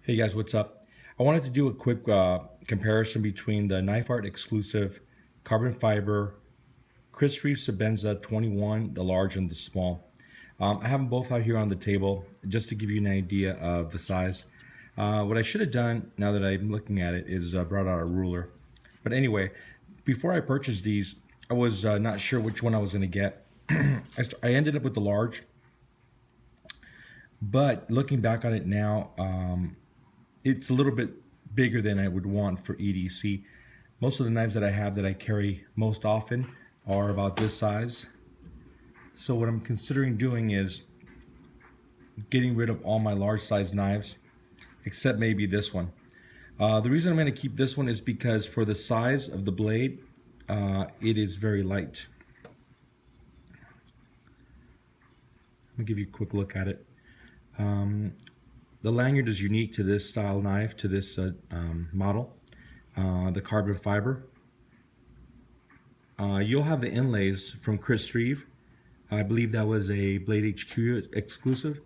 Hey guys, what's up? I wanted to do a quick comparison between the Knifeart exclusive carbon fiber Chris Reeve sebenza 21, the large and the small. I have them both out here on the table just to give you an idea of the size. What I should have done now that I'm looking at it is brought out a ruler. But anyway, before I purchased these, I was not sure which one I was going to get. I ended up with the large, but looking back on it now, it's a little bit bigger than I would want for EDC. Most of the knives that I have that I carry most often are about this size. So what I'm considering doing is getting rid of all my large size knives, except maybe this one. The reason I'm going to keep this one is because for the size of the blade, it is very light. Let me give you a quick look at it. The lanyard is unique to this style knife, to this model. The carbon fiber. You'll have the inlays from Chris Reeve. I believe that was a Blade HQ exclusive.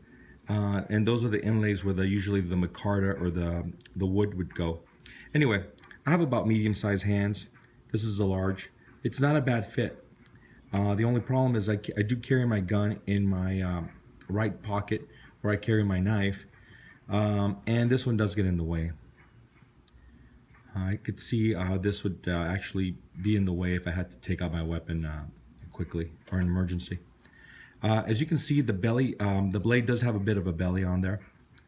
And those are the inlays where usually the micarta or the wood would go. Anyway, I have about medium-sized hands. This is a large. It's not a bad fit. The only problem is I do carry my gun in my right pocket where I carry my knife. And this one does get in the way. I could see this would actually be in the way if I had to take out my weapon quickly or an emergency. As you can see, the belly, the blade does have a bit of a belly on there.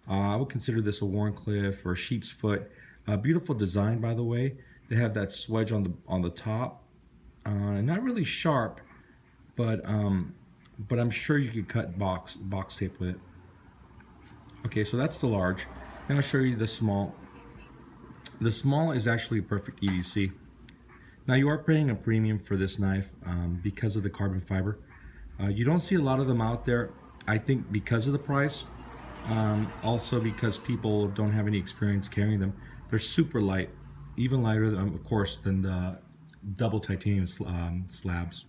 I would consider this a Warncliffe or a sheep's foot. Beautiful design, by the way. They have that swedge on the top. Not really sharp, but I'm sure you could cut box tape with it. Okay, so that's the large. Now I'll show you the small. The small is actually a perfect EDC. Now you are paying a premium for this knife because of the carbon fiber. You don't see a lot of them out there, I think because of the price, also because people don't have any experience carrying them. They're super light, even lighter than, of course, than the double titanium slabs.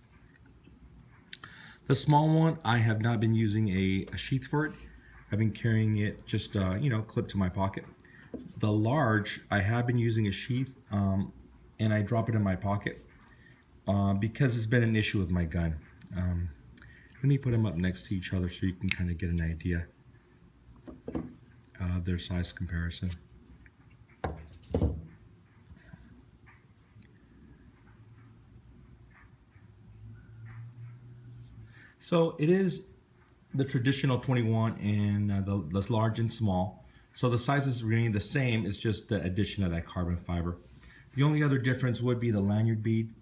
The small one, I have not been using a sheath for it. I've been carrying it just, clipped to my pocket. The large, I have been using a sheath, and I drop it in my pocket because it's been an issue with my gun. Let me put them up next to each other so you can kind of get an idea of their size comparison. So it is the traditional 21 and the large and small. So the sizes remain the same, it's just the addition of that carbon fiber. The only other difference would be the lanyard bead.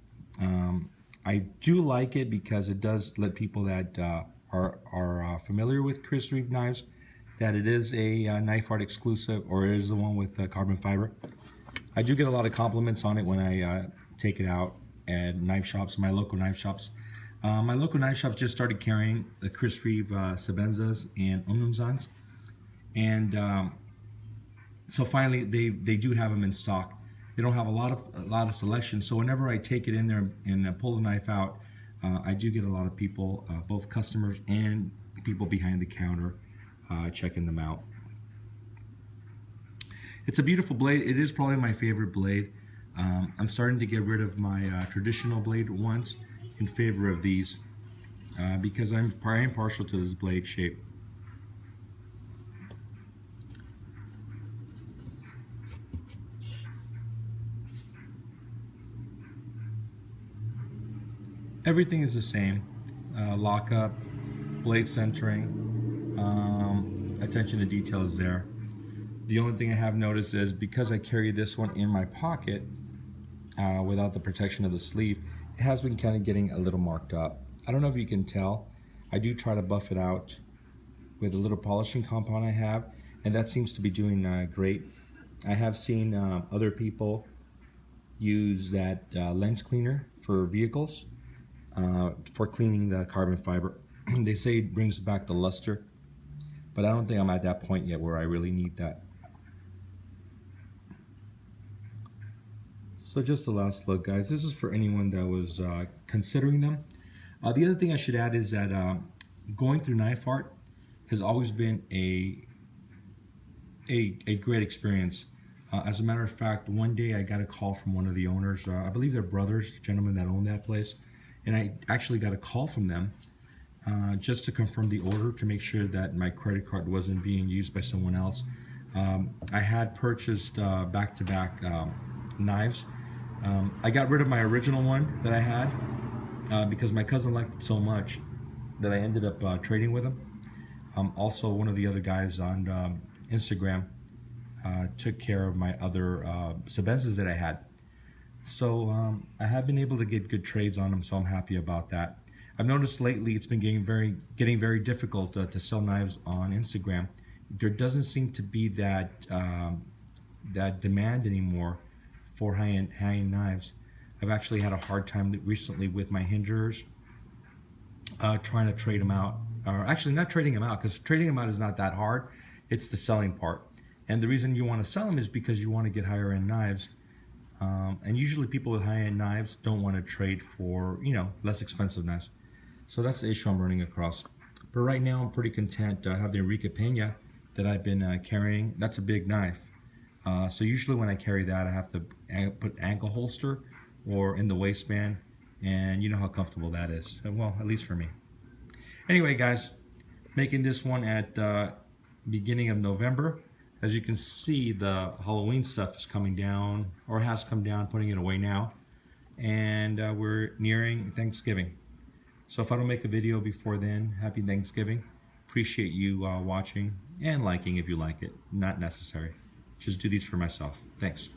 I do like it because it does let people that are familiar with Chris Reeve knives that it is a Knifeart exclusive, or it is the one with carbon fiber. I do get a lot of compliments on it when I take it out at knife shops, my local knife shops. My local knife shops just started carrying the Chris Reeve sebenzas and umnumzans, and so finally they do have them in stock. They don't have a lot of selection, so whenever I take it in there and pull the knife out, I do get a lot of people, both customers and people behind the counter, checking them out. It's a beautiful blade. It is probably my favorite blade. I'm starting to get rid of my traditional blade ones in favor of these because I am partial to this blade shape. Everything is the same. Lockup, blade centering, attention to detail is there. The only thing I have noticed is because I carry this one in my pocket without the protection of the sleeve, it has been kind of getting a little marked up. I don't know if you can tell. I do try to buff it out with a little polishing compound I have, and that seems to be doing great. I have seen other people use that lens cleaner for vehicles for cleaning the carbon fiber. They say it brings back the luster, but I don't think I'm at that point yet where I really need that. So just a last look, guys. This is for anyone that was considering them. The other thing I should add is that going through Knifeart has always been a a great experience. As a matter of fact, one day I got a call from one of the owners. I believe they're brothers, the gentlemen that own that place, and I actually got a call from them just to confirm the order to make sure that my credit card wasn't being used by someone else. I had purchased back-to-back knives. I got rid of my original one that I had because my cousin liked it so much that I ended up trading with him. Also, one of the other guys on Instagram took care of my other sebenzas that I had. So I have been able to get good trades on them, so I'm happy about that. I've noticed lately it's been getting very difficult to sell knives on Instagram. There doesn't seem to be that demand anymore for high-end knives. I've actually had a hard time recently with my hingers trying to trade them out. Or actually not trading them out, because trading them out is not that hard. It's the selling part. And the reason you want to sell them is because you want to get higher end knives. And usually people with high-end knives don't want to trade for, less expensive knives. So that's the issue I'm running across. But right now I'm pretty content. I have the Enrique Peña that I've been carrying. That's a big knife. So usually when I carry that, I have to put ankle holster or in the waistband. And you know how comfortable that is. Well, at least for me. Anyway, guys, making this one at the beginning of November. As you can see, the Halloween stuff is coming down, or has come down, putting it away now. And we're nearing Thanksgiving. So if I don't make a video before then, happy Thanksgiving. Appreciate you watching and liking if you like it. Not necessary. Just do these for myself. Thanks.